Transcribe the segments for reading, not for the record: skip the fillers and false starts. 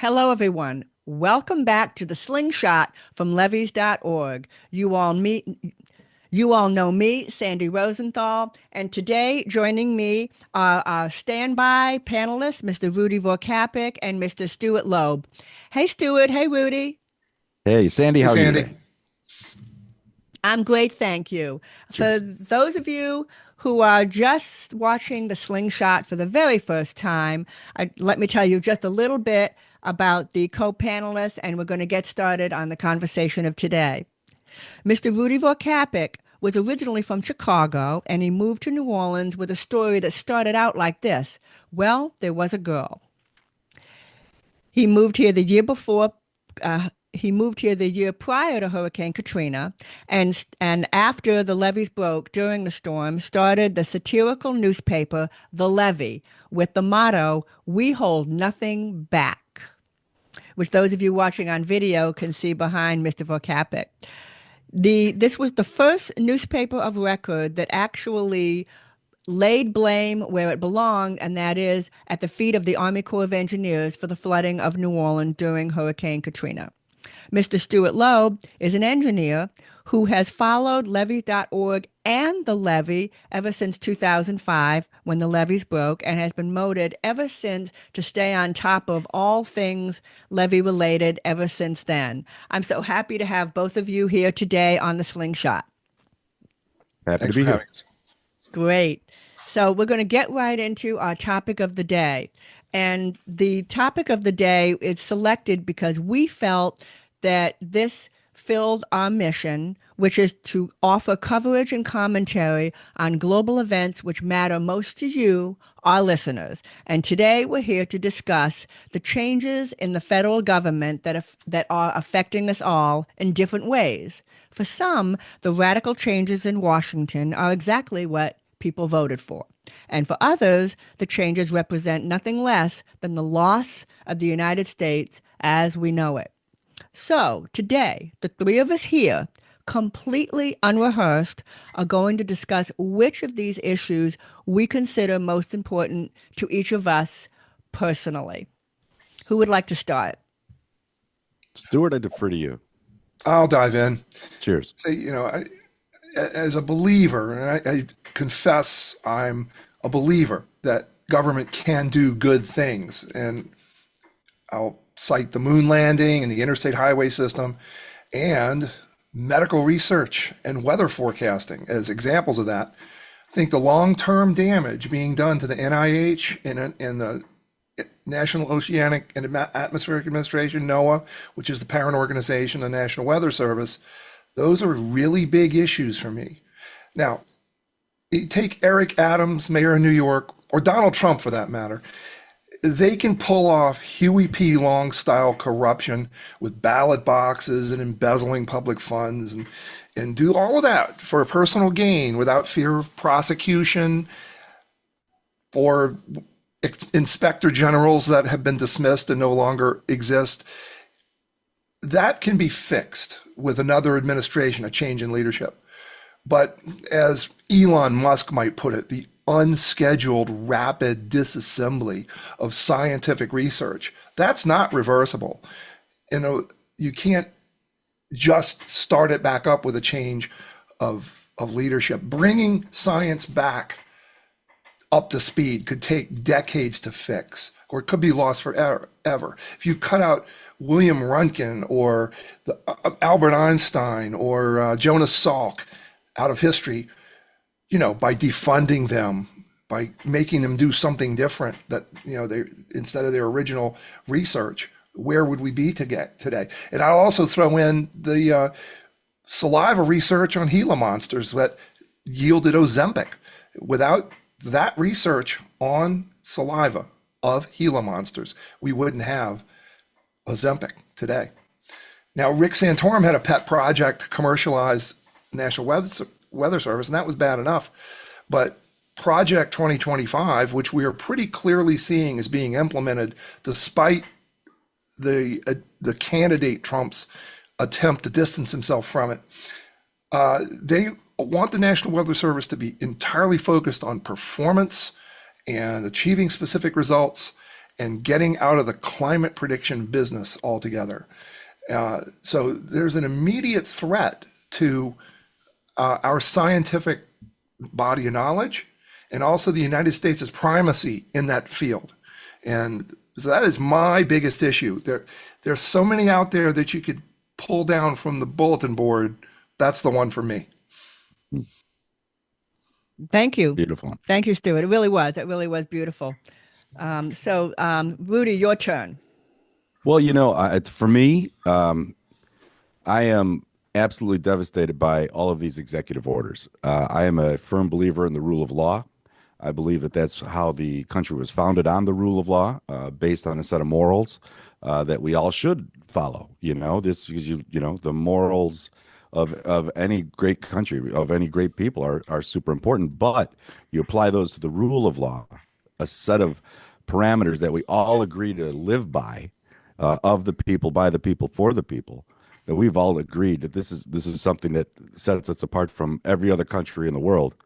Hello, everyone. Welcome back to the Slingshot from levees.org. You all know me, Sandy Rosenthal, and today joining me are our standby panelists, Mr. Rudy Vorkapic and Mr. Stuart Loeb. Hey, Stuart. Hey, Rudy. Hey, Sandy, Hey, how are you Sandy. today? I'm great, thank you. For Cheers. those of you who are just watching the Slingshot for the very first time, let me tell you just a little bit about the co-panelists, and we're going to get started on the conversation of today. Mr. Rudy Vorkapic was originally from Chicago, and he moved to New Orleans with a story that started out like this. Well, there was a girl. He moved here the year before. He moved here the year prior to Hurricane Katrina, and after the levees broke during the storm, started the satirical newspaper The Levee with the motto, "We hold nothing back," which those of you watching on video can see behind Mr. Vorkapic. This was the first newspaper of record that actually laid blame where it belonged, and that is at the feet of the Army Corps of Engineers for the flooding of New Orleans during Hurricane Katrina. Mr. Stuart Loeb is an engineer who has followed levees.org and the levee ever since 2005 when the levees broke, and has been moted ever since to stay on top of all things levee related ever since then. I'm so happy to have both of you here today on the Slingshot. Happy to Thanks be for here. having us. Great. So we're going to get right into our topic of the day. And the topic of the day is selected because we felt that this filled our mission, which is to offer coverage and commentary on global events which matter most to you, our listeners. And today we're here to discuss the changes in the federal government that are affecting us all in different ways. For some, the radical changes in Washington are exactly what people voted for. And for others, the changes represent nothing less than the loss of the United States as we know it. So today, the three of us here, completely unrehearsed, are going to discuss which of these issues we consider most important to each of us personally. Who would like to start? Stuart, I defer to you. I'll dive in. Cheers. Say, as a believer, and I confess I'm a believer that government can do good things. And I'll cite the moon landing and the interstate highway system and medical research and weather forecasting as examples of that. I think the long-term damage being done to the NIH and the National Oceanic and Atmospheric Administration, NOAA, which is the parent organization of the National Weather Service, those are really big issues for me. Now, you take Eric Adams, mayor of New York, or Donald Trump for that matter, they can pull off Huey P. Long style corruption with ballot boxes and embezzling public funds and do all of that for personal gain without fear of prosecution or inspector generals that have been dismissed and no longer exist. That can be fixed with another administration, a change in leadership. But as Elon Musk might put it, the unscheduled rapid disassembly of scientific research, that's not reversible. You can't just start it back up with a change of leadership. Bringing science back up to speed could take decades to fix, or it could be lost forever. If you cut out William Röntgen or Albert Einstein or Jonas Salk out of history, by defunding them, by making them do something different that, they instead of their original research, where would we be today? And I'll also throw in the saliva research on Gila monsters that yielded Ozempic. Without that research on saliva of Gila monsters, we wouldn't have Ozempic today. Now, Rick Santorum had a pet project to commercialize National Weather Service, and that was bad enough. But Project 2025, which we are pretty clearly seeing is being implemented despite the candidate Trump's attempt to distance himself from it, they want the National Weather Service to be entirely focused on performance and achieving specific results and getting out of the climate prediction business altogether. So there's an immediate threat to our scientific body of knowledge and also the United States' primacy in that field. And so that is my biggest issue. There's so many out there that you could pull down from the bulletin board. That's the one for me. Thank you. Beautiful. Thank you, Stuart. It really was. It really was beautiful. Rudy, your turn. Well, for me, I am absolutely devastated by all of these executive orders. I am a firm believer in the rule of law. I believe that that's how the country was founded, on the rule of law, based on a set of morals that we all should follow. This because the morals of any great country, of any great people, are super important. But you apply those to the rule of law, a set of parameters that we all agree to live by, of the people, by the people, for the people. That we've all agreed that this is something that sets us apart from every other country in the world.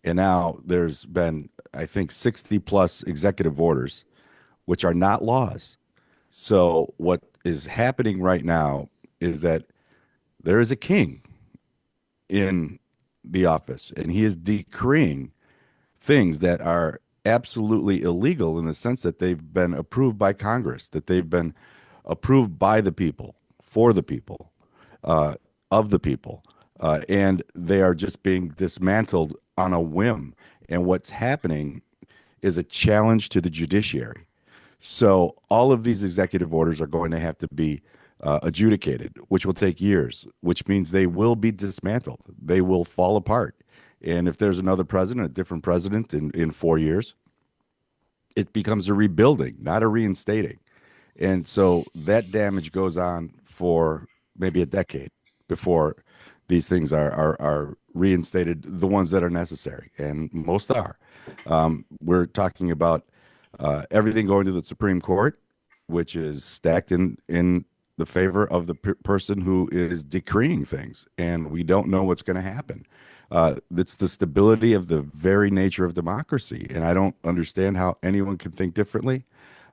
And now there's been, I think, 60 plus executive orders, which are not laws. So what is happening right now is that there is a king in the office, and he is decreeing things that are absolutely illegal, in the sense that they've been approved by Congress, that they've been approved by the people, for the people, of the people, and they are just being dismantled on a whim. And what's happening is a challenge to the judiciary. So all of these executive orders are going to have to be adjudicated, which will take years, which means they will be dismantled. They will fall apart. And if there's another president, a different president in 4 years, it becomes a rebuilding, not a reinstating. And so that damage goes on for maybe a decade before these things are reinstated, the ones that are necessary, and most are. We're talking about everything going to the Supreme Court, which is stacked in the favor of the person who is decreeing things, and we don't know what's going to happen. It's the stability of the very nature of democracy, and I don't understand how anyone can think differently.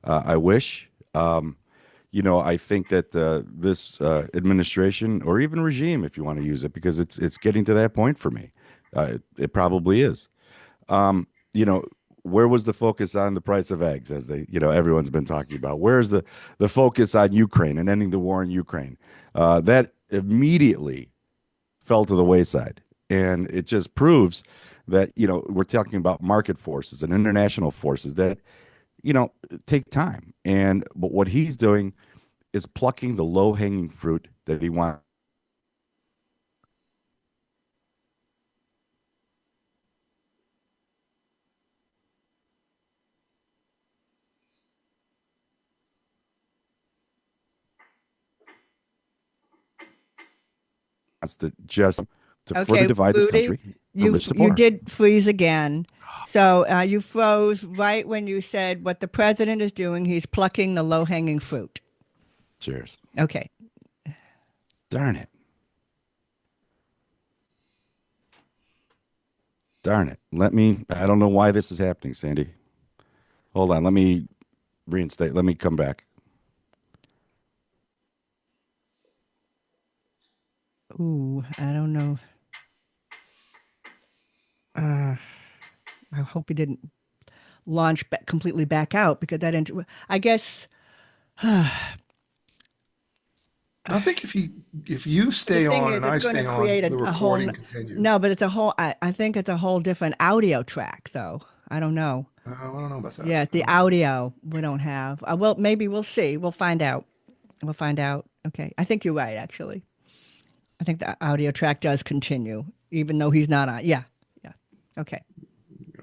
I wish. I think that this administration, or even regime, if you want to use it, because it's getting to that point for me, it probably is. Where was the focus on the price of eggs, as everyone's been talking about? Where's the focus on Ukraine and ending the war in Ukraine? That immediately fell to the wayside, and it just proves that we're talking about market forces and international forces that take time. But what he's doing is plucking the low-hanging fruit that he wants to just to further divide this Rudy, country from you rich to you poor. did freeze again. So you froze right when you said what the president is doing. He's plucking the low-hanging fruit. Cheers. Okay. Darn it. Darn it. I don't know why this is happening, Sandy. Hold on. Let me reinstate. Let me come back. Ooh, I don't know. I hope he didn't launch completely back out, because I guess I think if you stay the thing on is, and it's I going to stay on, create the a whole. recording continues. No, but it's a whole. I think it's a whole different audio track, though. I don't know. I don't know about that. Yeah, the audio we don't have. Well, maybe we'll see. We'll find out. We'll find out. Okay, I think you're right. Actually, I think the audio track does continue, even though he's not on. Yeah, yeah. Okay.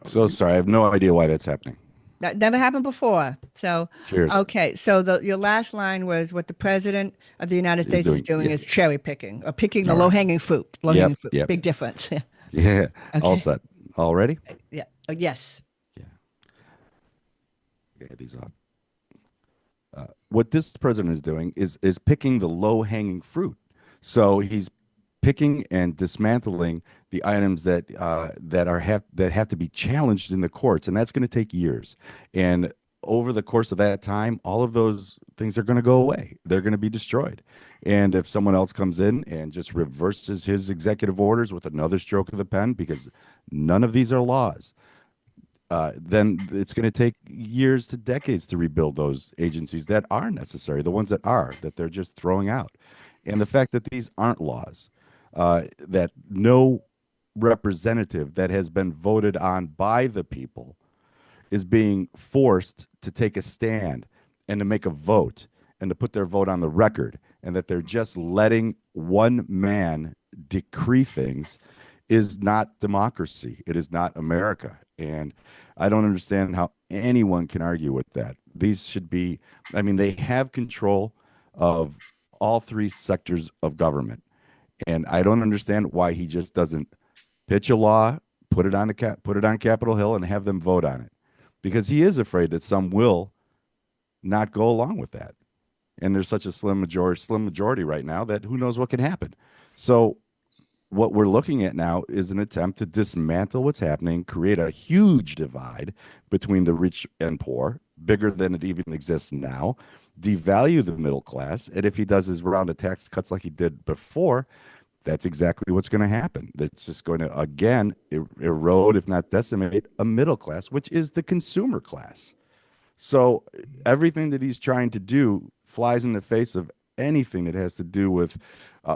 So sorry. I have no idea why that's happening. That never happened before. So, Cheers. okay. So your last line was, what the president of the United He's States is doing, doing yeah. is cherry picking, or picking the All right. low-hanging fruit. Low-hanging fruit. Yep. Big difference. Yeah. Yeah. All Okay. set. All ready? Yeah. Yes. Yeah. Get these off. What this president is doing is picking the low-hanging fruit. So he's picking and dismantling the items that have to be challenged in the courts, and that's going to take years. And over the course of that time, all of those things are going to go away. They're going to be destroyed. And if someone else comes in and just reverses his executive orders with another stroke of the pen, because none of these are laws, then it's going to take years to decades to rebuild those agencies that are necessary, the ones that are, that they're just throwing out. And the fact that these aren't laws, that no representative that has been voted on by the people is being forced to take a stand and to make a vote and to put their vote on the record, and that they're just letting one man decree things is not democracy. It is not America. And I don't understand how anyone can argue with that. These should be, I mean, they have control of all three sectors of government. And I don't understand why he just doesn't pitch a law, put it on Capitol Hill and have them vote on it. Because he is afraid that some will not go along with that. And there's such a slim majority right now that who knows what can happen. So what we're looking at now is an attempt to dismantle what's happening, create a huge divide between the rich and poor, bigger than it even exists now, devalue the middle class. And if he does his round of tax cuts like he did before, that's exactly what's going to happen. That's just going to, again, erode, if not decimate, a middle class, which is the consumer class. So everything that he's trying to do flies in the face of anything that has to do with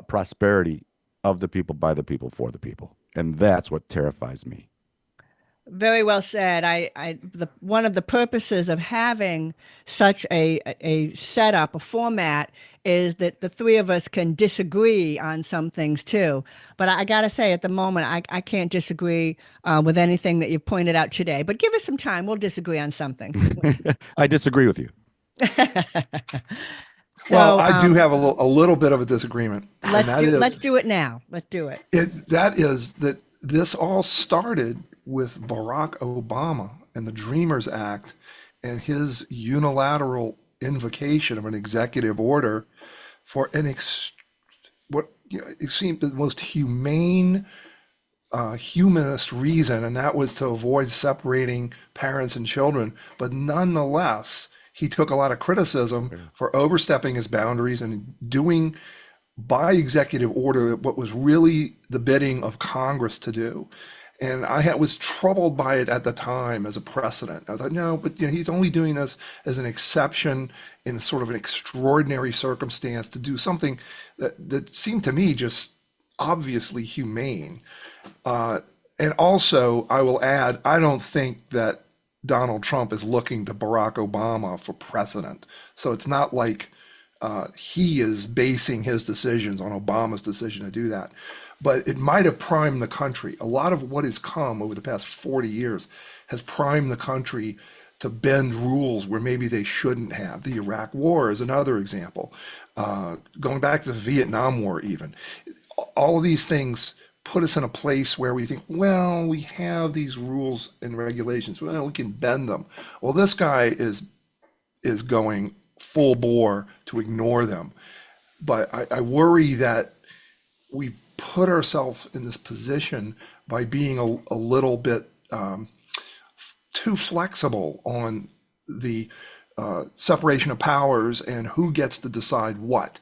prosperity of the people, by the people, for the people. And that's what terrifies me. Very well said. One of the purposes of having such a setup, a format, is that the three of us can disagree on some things too. But I got to say, at the moment, I can't disagree with anything that you pointed out today. But give us some time; we'll disagree on something. I disagree with you. Well, So I do have a little bit of a disagreement, and let's do it now. Let's do it. that is that this all started with Barack Obama and the Dreamers Act and his unilateral invocation of an executive order for what it seemed the most humane, humanist reason, and that was to avoid separating parents and children. But nonetheless, he took a lot of criticism for overstepping his boundaries and doing by executive order what was really the bidding of Congress to do. And was troubled by it at the time as a precedent. I thought, no, but he's only doing this as an exception in sort of an extraordinary circumstance to do something that seemed to me just obviously humane. And also, I will add, I don't think that Donald Trump is looking to Barack Obama for precedent. So it's not like he is basing his decisions on Obama's decision to do that. But it might have primed the country. A lot of what has come over the past 40 years has primed the country to bend rules where maybe they shouldn't have. The Iraq War is another example. Going back to the Vietnam War even. All of these things put us in a place where we think, well, we have these rules and regulations. Well, we can bend them. Well, this guy is going full bore to ignore them. But I worry that we put ourselves in this position by being a little bit too flexible on the separation of powers and who gets to decide what.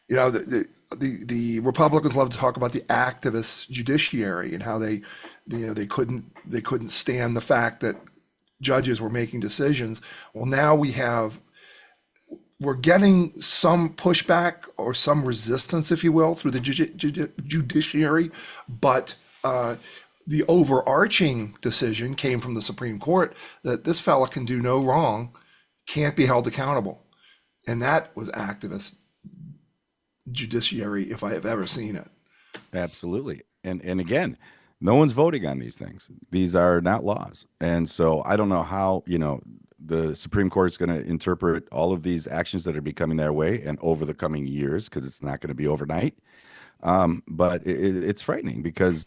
The Republicans love to talk about the activist judiciary and how they couldn't stand the fact that judges were making decisions. Well, now we're getting some pushback or some resistance, if you will, through the judiciary, but the overarching decision came from the Supreme Court that this fella can do no wrong, can't be held accountable. And that was activist judiciary if I have ever seen it. Absolutely. And again, no one's voting on these things. These are not laws. And so I don't know how, the Supreme Court is going to interpret all of these actions that are becoming their way and over the coming years, because it's not going to be overnight. But it's frightening because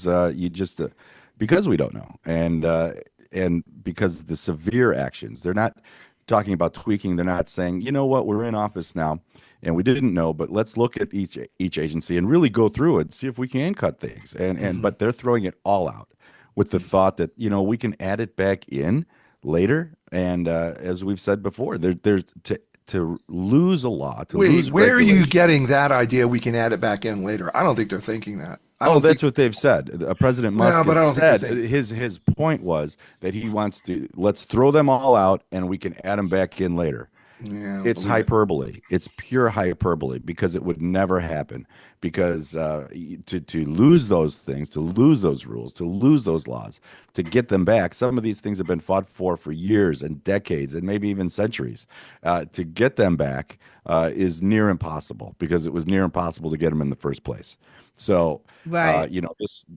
because we don't know, and because the severe actions, they're not talking about tweaking. They're not saying, you know what, we're in office now and we didn't know, but let's look at each agency and really go through it, see if we can cut things. But they're throwing it all out with the thought that we can add it back in later. And as we've said before, there's to lose a law, to Wait, lose where are you regulation. getting that idea? We can add it back in later. I don't think they're thinking that. I Oh, don't think. that's what they've said. President No, Musk but has I don't think they're said thinking. his point was that he wants to let's throw them all out and we can add them back in later. Yeah, I don't It's believe it. hyperbole. It's pure hyperbole because it would never happen. Because to lose those things, to lose those rules, to lose those laws, to get them back, some of these things have been fought for years and decades and maybe even centuries. To get them back is near impossible because it was near impossible to get them in the first place. So Right.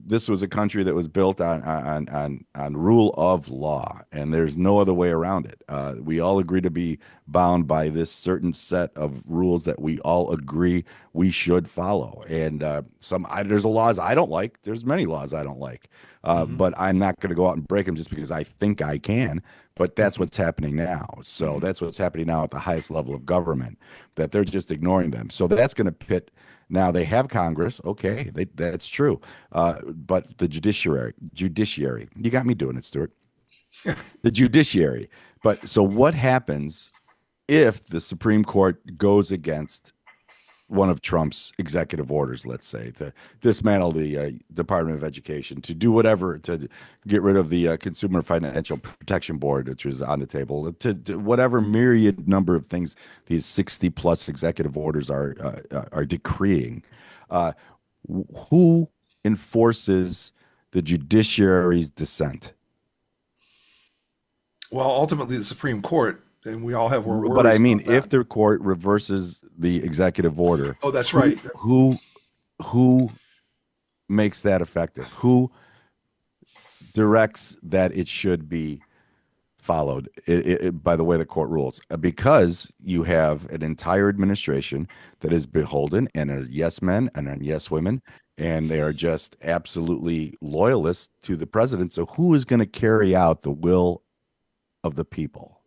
this was a country that was built on rule of law, and there's no other way around it. We all agree to be bound by this certain set of rules that we all agree we should follow. And there's a laws I don't like. There's many laws I don't like, Hmm. but I'm not going to go out and break them just because I think I can. But that's Hmm. what's happening now. So Hmm. that's what's happening now at the highest level of government, that they're just ignoring them. So that's going to pit. Now they have Congress. Okay, that's true. But the judiciary, you got me doing it, Stuart. The judiciary. But so what happens if the Supreme Court goes against one of Trump's executive orders, let's say, to dismantle the Department of Education, to do whatever, to get rid of the Consumer Financial Protection Board, which was on the table, to whatever myriad number of things these 60 plus executive orders are decreeing. Uh, who enforces the judiciary's dissent? Well, ultimately, the Supreme Court, and we all have our But I worries mean, about that. if the court reverses the executive order, Oh, that's who right. who who makes that effective? Who directs that it should be followed by the way the court rules? Because you have an entire administration that is beholden and are yes men and are yes women, and they are just absolutely loyalists to the president. So who is going to carry out the will of the people?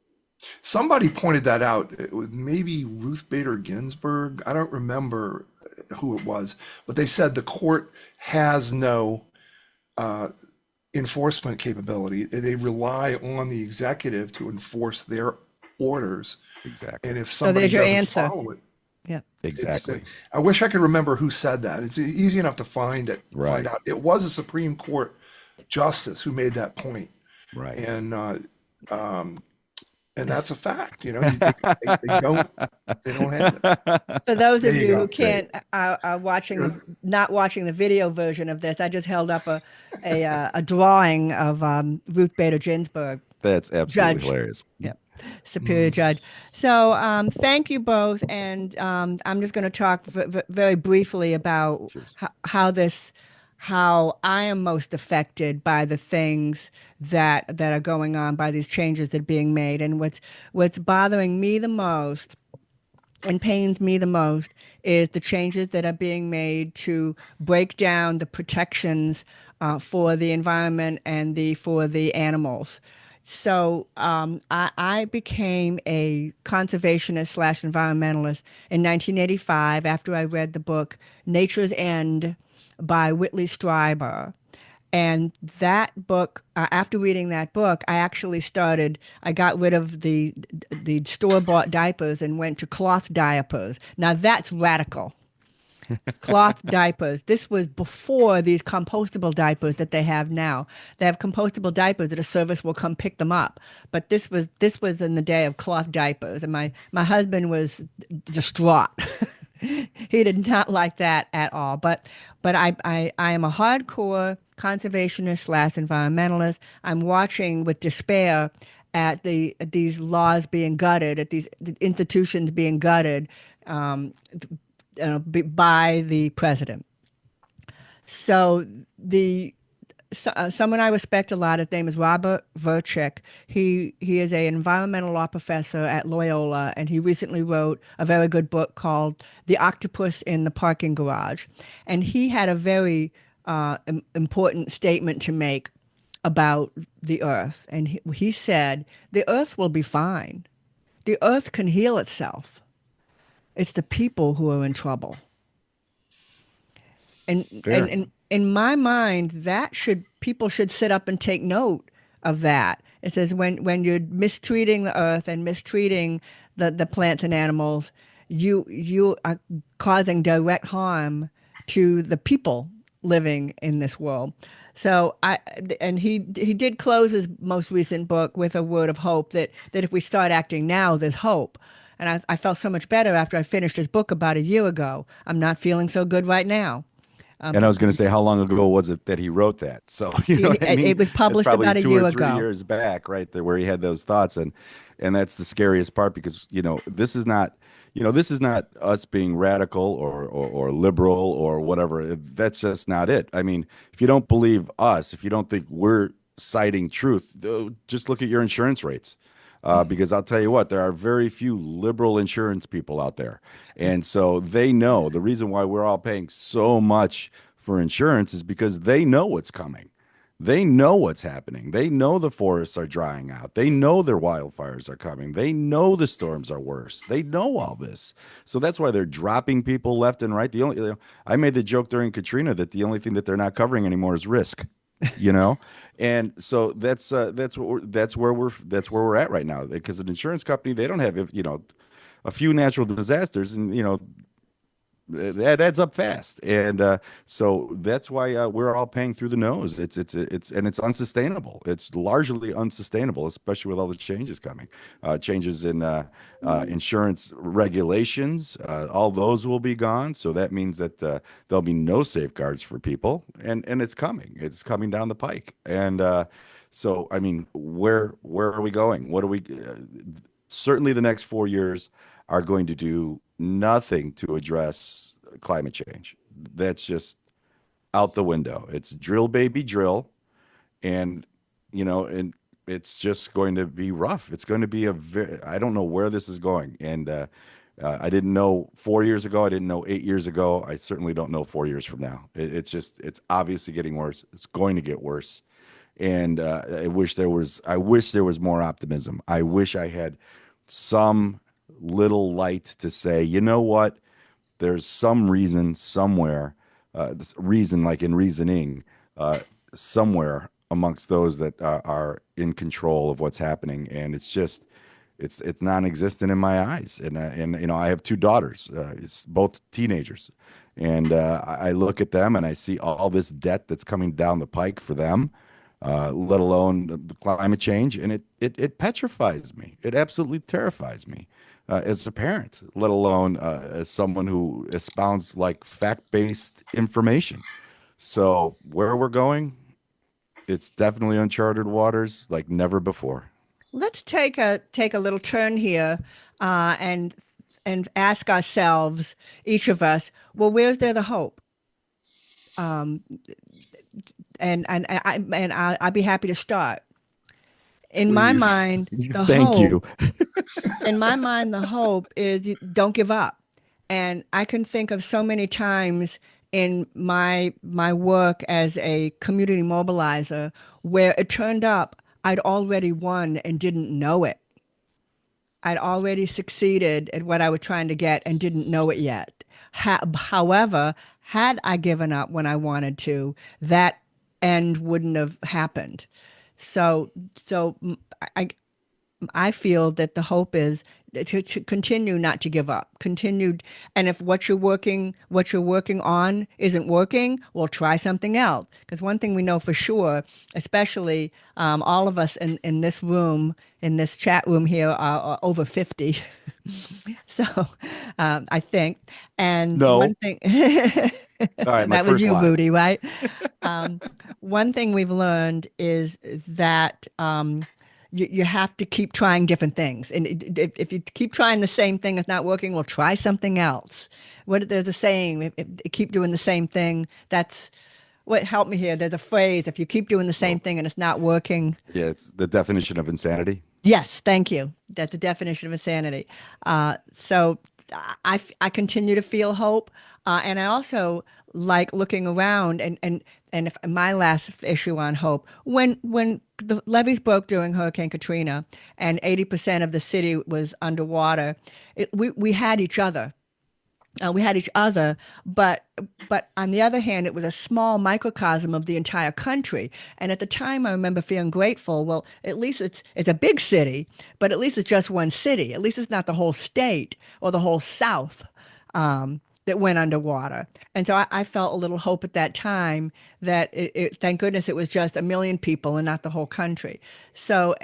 Somebody pointed that out. It was maybe Ruth Bader Ginsburg. I don't remember who it was, but they said the court has no uh, enforcement capability. They rely on the executive to enforce their orders. Exactly. And if So somebody there's your doesn't answer. follow it, Yeah. it's. Exactly. I wish I could remember who said that. It's easy enough to find it, find Right. out. It was a Supreme Court justice who made that point, Right. and um, and that's a fact. They don't have it. For those There of you you go. who That's great. can't are watching You're- the not watching the video version of this, I just held up a drawing of Ruth Bader Ginsburg, That's absolutely judge. hilarious. Yeah, Superior mm, Judge. So thank you both, and I'm just going to talk very briefly about Cheers. how I am most affected by the things that are going on, by these changes that are being made, and what's bothering me the most and pains me the most is the changes that are being made to break down the protections for the environment and for the animals. So I became a conservationist slash environmentalist in 1985 after I read the book Nature's End by Whitley Strieber. And that book, after reading that book, I got rid of the store-bought diapers and went to cloth diapers. Now that's radical. Cloth diapers. This was before these compostable diapers that they have now. They have compostable diapers that a service will come pick them up. But this was in the day of cloth diapers, and my husband was distraught. He did not like that at all. But I am a hardcore conservationist slash environmentalist. I'm watching with despair at these laws being gutted, at these institutions being gutted by the president. So someone I respect a lot. His name is Robert Verchick. He is an environmental law professor at Loyola, and he recently wrote a very good book called "The Octopus in the Parking Garage." And he had a very important statement to make about the Earth. And he said, "The Earth will be fine. The Earth can heal itself. It's the people who are in trouble." And Fair. in my mind, that should people should sit up and take note of that It says when you're mistreating the earth and mistreating the plants and animals, you are causing direct harm to the people living in this world. So and he did close his most recent book with a word of hope that if we start acting now, there's hope. And I felt so much better after I finished his book about a year ago. I'm not feeling so good right now. And I But was going to say, how long ago was it that he wrote that? So, you know what I mean? it was It's published probably about a two or year three ago. years back, right there, where he had those thoughts, and that's the scariest part because this is not, this is not us being radical or liberal or whatever. That's just not it. I mean, if you don't believe us, if you don't think we're citing truth, just look at your insurance rates. Because I'll tell you what, there are very few liberal insurance people out there. And so they know the reason why we're all paying so much for insurance is because they know what's coming. They know what's happening. They know the forests are drying out. They know their wildfires are coming. They know the storms are worse. They know all this. So that's why they're dropping people left and right. I made the joke during Katrina that the only thing that they're not covering anymore is risk. you know and so that's where we're at right now because an insurance company, they don't have a few natural disasters, and that adds up fast. And so that's why we're all paying through the nose. It's unsustainable. It's largely unsustainable, especially with all the changes coming, changes in insurance regulations. All those will be gone. So that means that there'll be no safeguards for people, and it's coming. It's coming down the pike. And so, I mean, where are we going? What are we? Certainly, the next 4 years are going to do nothing to address climate change. That's just out the window. It's drill, baby, drill. And, and it's just going to be rough. It's going to be I don't know where this is going. And I didn't know 4 years ago. I didn't know 8 years ago. I certainly don't know 4 years from now. It's obviously getting worse. It's going to get worse. And I wish there was more optimism. I wish I had some little light to say, you know what, there's some reason somewhere, this reason like in reasoning, somewhere amongst those that are in control of what's happening, and it's non-existent in my eyes. And I have two daughters, it's both teenagers, and I look at them and I see all this debt that's coming down the pike for them, let alone the climate change, and it petrifies me. It absolutely terrifies me as a parent, let alone as someone who expounds like fact-based information. So where we're going, it's definitely uncharted waters like never before. Let's take a little turn here, and ask ourselves, each of us, well, where's there the hope? Um, I'd be happy to start. In my Please. mind, the Thank hope you. in my mind, the hope is don't give up. And I can think of so many times in my work as a community mobilizer where it turned up I'd already won and didn't know it. I'd already succeeded at what I was trying to get and didn't know it yet. However, had I given up when I wanted to, that end wouldn't have happened. So I I feel that the hope is to continue not to give up. Continue, and if what you're working on isn't working, well, try something else. Because one thing we know for sure, especially all of us in this room, in this chat room here, are over 50. So I think, and one No. thing All right, my that was first you, lie. Rudy, right? Um, one thing we've learned is that you have to keep trying different things. And if you keep trying the same thing, it's not working, well, try something else. There's a saying, if keep doing the same thing, that's what helped me here. There's a phrase, if you keep doing the same Well, thing and it's not working, yeah, it's the definition of insanity. yes, thank you. That's the definition of insanity. So I continue to feel hope, and I also like looking around and if my last issue on hope, when the levees broke during Hurricane Katrina and 80% of the city was underwater, we had each other. We had each other, but on the other hand, it was a small microcosm of the entire country. And at the time, I remember feeling grateful. Well, at least it's a big city, but at least it's just one city. At least it's not the whole state or the whole South that went underwater. And so I felt a little hope at that time that thank goodness it was just a million people and not the whole country. So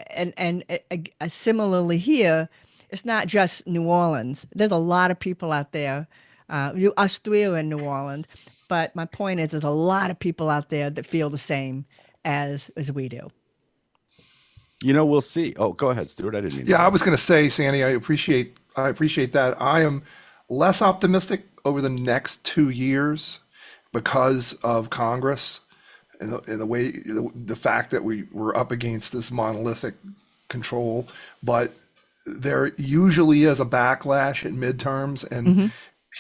similarly here, it's not just New Orleans. There's a lot of people out there. Us three are in New Orleans, but my point is, there's a lot of people out there that feel the same as we do. We'll see. Oh, go ahead, Stuart. I didn't mean to Yeah, I was interrupt. going to say, Sandy, I appreciate that. I am less optimistic over the next 2 years because of Congress and the way the fact that we're up against this monolithic control, but there usually is a backlash at midterms, and Hmm.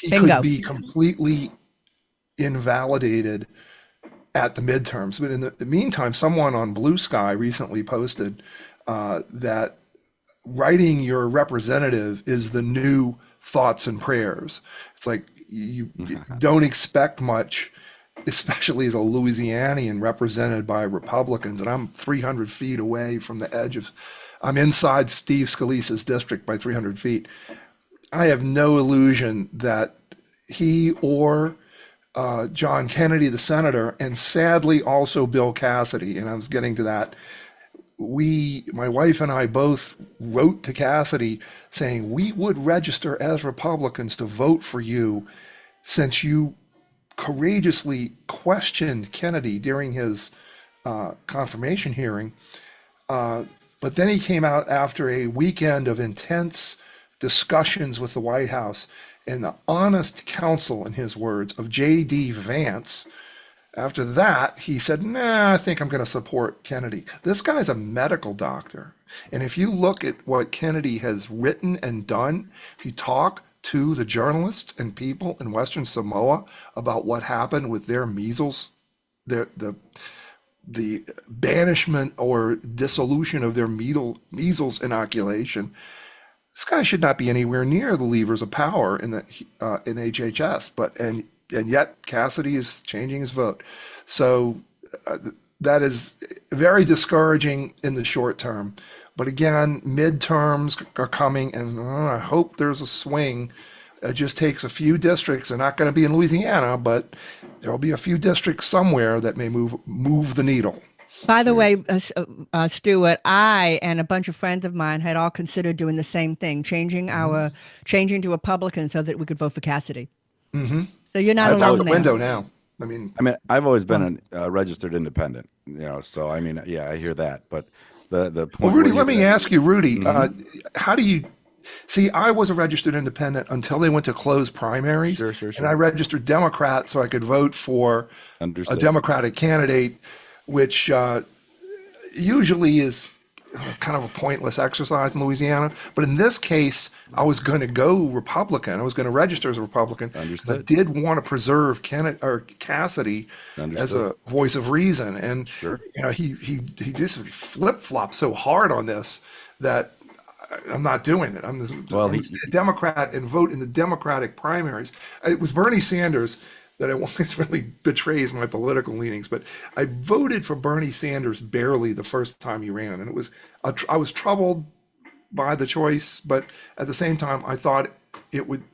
he could Bingo. be completely invalidated at the midterms. But in the meantime, someone on Blue Sky recently posted that writing your representative is the new thoughts and prayers. It's like you don't expect much, especially as a Louisianian represented by Republicans, and I'm 300 feet away from the edge of, I'm inside Steve Scalise's district by 300 feet. I have no illusion that he or John Kennedy, the senator, and sadly also Bill Cassidy, and I was getting to that. My wife and I both wrote to Cassidy saying we would register as Republicans to vote for you since you courageously questioned Kennedy during his confirmation hearing. But then he came out after a weekend of intense discussions with the White House and the honest counsel, in his words, of J.D. Vance. After that, he said, nah, I think I'm going to support Kennedy. This guy's a medical doctor. And if you look at what Kennedy has written and done, if you talk to the journalists and people in Western Samoa about what happened with their measles, the banishment or dissolution of their measles inoculation, this guy should not be anywhere near the levers of power in HHS. And yet Cassidy is changing his vote. So that is very discouraging in the short term. But again, midterms are coming, and I hope there's a swing. It just takes a few districts. They're not going to be in Louisiana, but there'll be a few districts somewhere that may move the needle. By the way, Yes. Stuart, I and a bunch of friends of mine had all considered doing the same thing, changing to Republican so that we could vote for Cassidy. So you're not That's I've out always, the alone there. window now. I mean, I've always Well, been a registered independent, so yeah, I hear that. But the well, point Rudy, where let me ask you, Rudy, Mhm. how do you see? I was a registered independent until they went to closed primaries, Sure, sure, and I sure. registered Democrat so I could vote for a Understood. Democratic candidate, which usually is kind of a pointless exercise in Louisiana. But in this case, I was going to go Republican. I was going to register as a Republican because I Understood. did want to preserve Cassidy as Understood. a voice of reason. And Sure. he just flip flopped so hard on this that I'm not doing it. Well, I'm a Democrat and vote in the Democratic primaries. It was Bernie Sanders that I it really betrays my political leanings, but I voted for Bernie Sanders barely the first time he ran, and I was troubled by the choice, but at the same time I thought it would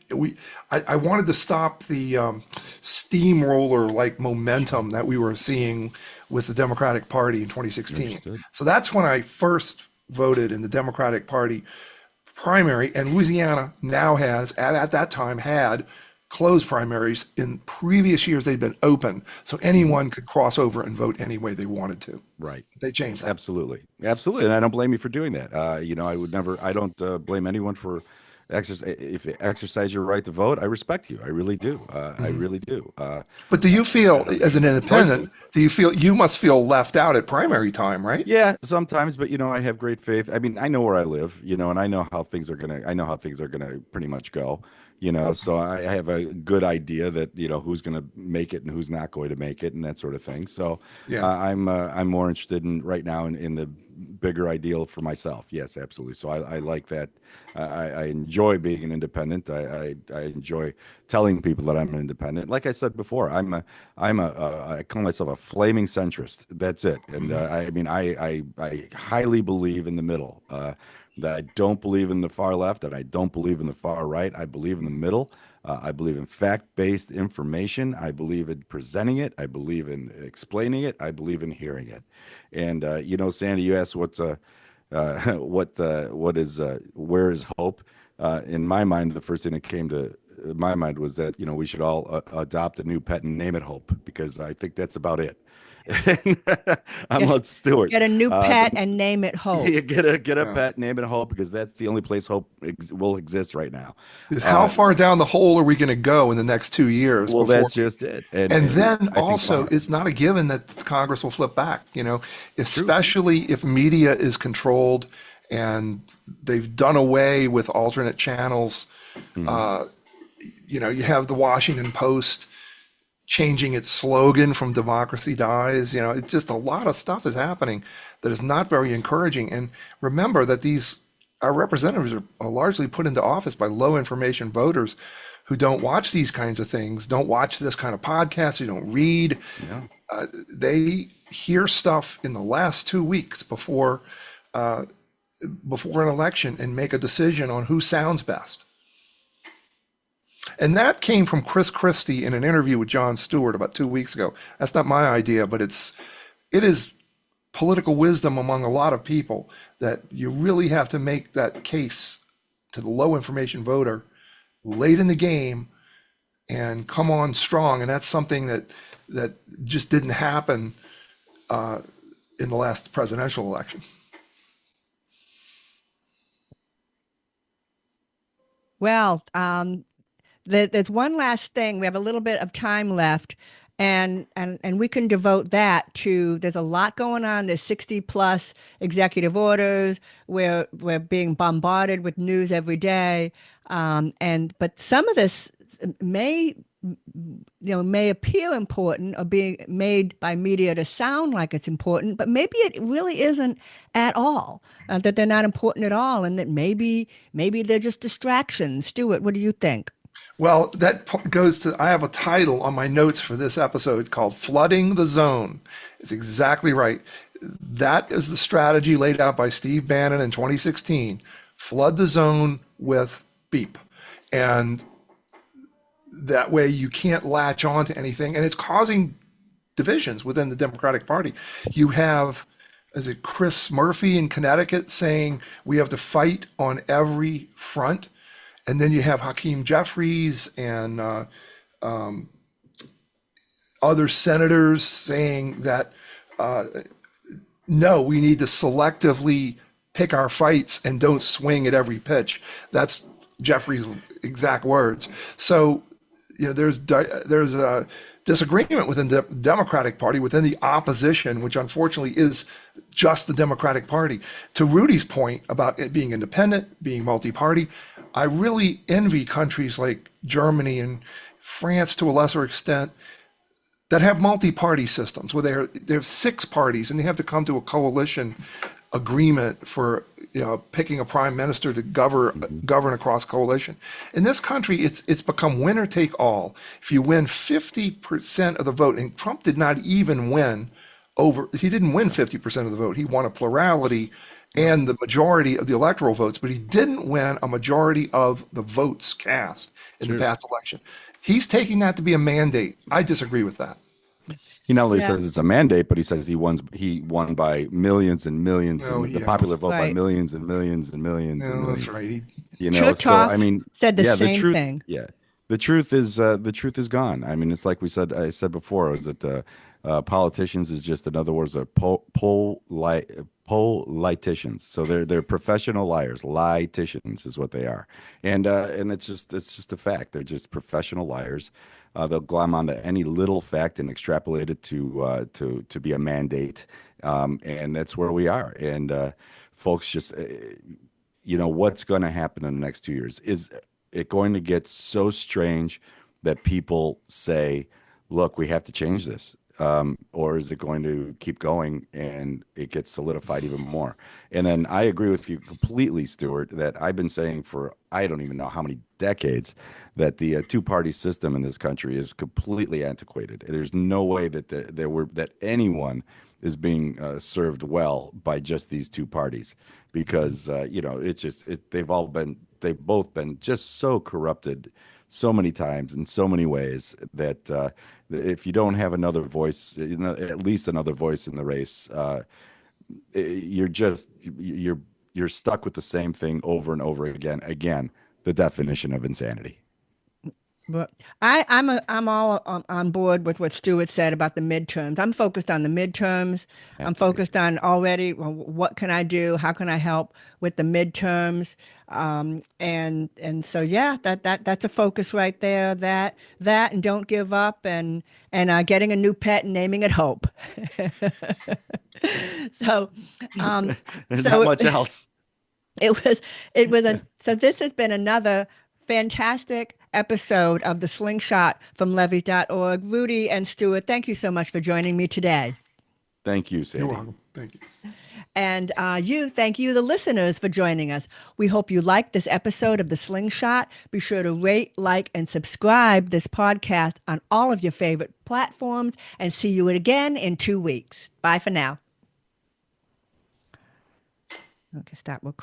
I wanted to stop the steamroller like momentum that we were seeing with the Democratic Party in 2016. understood. So that's when I first voted in the Democratic Party primary, and Louisiana now has, at that time, had closed primaries. In previous years, they'd been open, so Mhm. anyone could cross over and vote any way they wanted to. Right. They changed that. Absolutely. Absolutely. And I don't blame you for doing that. I would never, I don't blame anyone for exercise. If they exercise your right to vote, I respect you. I really do. I Mhm. really do. But do you feel, I don't as an independent, choices. do you feel you must feel left out at primary time, right? Yeah, sometimes, but I have great faith. I mean, I know where I live, and I know how things are gonna pretty much go, so I have a good idea that, who's gonna make it and who's not going to make it and that sort of thing. So Yeah. I'm more interested in right now in the bigger ideal for myself. Yes, absolutely. So I like that. I enjoy being an independent. I enjoy telling people that I'm an independent. Like I said before, I call myself a flaming centrist. That's it. And I mean, I highly believe in the middle. That I don't believe in the far left, and I don't believe in the far right. I believe in the middle. I believe in fact-based information. I believe in presenting it. I believe in explaining it. I believe in hearing it. And Sandy, you asked what is where is hope? In my mind, the first thing that came to my mind was that we should all adopt a new pet and name it Hope, because I think that's about it. Get, Unlike Stuart, get a new pet the and name it Hope. you get a Yeah. pet, name it Hope, because that's the only place hope will exist right now. Is how Uh, far down the hole are we going to go in the next 2 years well, before? that's just it, and And and then I think also, far. it's not a given that Congress will flip back, True. especially if media is controlled and they've done away with alternate channels. Hmm. Uh, you have the Washington Post changing its slogan from democracy dies. It's just a lot of stuff is happening that is not very encouraging. And remember that our representatives are largely put into office by low information voters who don't watch these kinds of things, don't watch this kind of podcast, who don't read. Yeah. They hear stuff in the last 2 weeks before an election and make a decision on who sounds best. And that came from Chris Christie in an interview with Jon Stewart about 2 weeks ago. That's not my idea, but it is political wisdom among a lot of people that you really have to make that case to the low information voter late in the game and come on strong. And that's something that just didn't happen in the last presidential election. Well, there's one last thing. We have a little bit of time left, and we can devote that to. There's a lot going on. There's 60 plus executive orders. We're being bombarded with news every day, but some of this may may appear important or being made by media to sound like it's important, but maybe it really isn't at all. That they're not important at all, and that maybe they're just distractions. Stuart, what do you think? Well, that goes to, I have a title on my notes for this episode called Flooding the Zone. It's exactly right. That is the strategy laid out by Steve Bannon in 2016. Flood the zone with beep. And that way you can't latch on to anything. And it's causing divisions within the Democratic Party. You have, is it Chris Murphy in Connecticut saying we have to fight on every front? And then you have Hakeem Jeffries and other senators saying that no, we need to selectively pick our fights and don't swing at every pitch. That's Jeffries' exact words. So there's a disagreement within the Democratic Party, within the opposition, which unfortunately is just the Democratic Party. To Rudy's point about it being independent, being multi-party, I really envy countries like Germany and France to a lesser extent that have multi-party systems where they have six parties and they have to come to a coalition agreement for picking a prime minister to govern across coalition. In this country, it's become winner take all. If you win 50% of the vote, and Trump did not even win he didn't win 50% of the vote. He won a plurality and the majority of the electoral votes, but he didn't win a majority of the votes cast in the past election. He's taking that to be a mandate. I disagree with that. He not only Yeah. says it's a mandate, but he says he won by millions and millions, Oh, and the yeah. popular vote by Right. millions and millions and millions and No, millions. that's right. So I Chertoff mean, said the yeah, the same truth, thing. yeah, the truth is gone. I mean, it's like I said before, is that politicians is just, in other words, are politicians. So they're professional liars. Lieticians is what they are, and it's just a fact. They're just professional liars. They'll glom onto any little fact and extrapolate it to be a mandate, and that's where we are. And folks, just what's going to happen in the next 2 years? Is it going to get so strange that people say, "Look, we have to change this"? or is it going to keep going and it gets solidified even more? And then I agree with you completely, Stuart, that I've been saying for I don't even know how many decades that the two-party system in this country is completely antiquated. There's no way that that anyone is being served well by just these two parties because they've both been just so corrupted so many times in so many ways that if you don't have another voice, at least another voice in the race, you're stuck with the same thing over and over again. Again, the definition of insanity. But I'm all on board with what Stuart said about the midterms. I'm focused on the midterms. I'm focused on already, well, what can I do? How can I help with the midterms? And so yeah, that's a focus right there. That and don't give up and getting a new pet and naming it Hope. So um Not so much else. it was so this has been another fantastic episode of the Slingshot from levy.org. Rudy and Stuart, thank you so much for joining me today. Thank you, You're Sandy. welcome. Thank you. And thank you, the listeners, for joining us. We hope you liked this episode of The Slingshot. Be sure to rate, like, and subscribe this podcast on all of your favorite platforms, and see you again in 2 weeks. Bye for now. Okay, stop recording.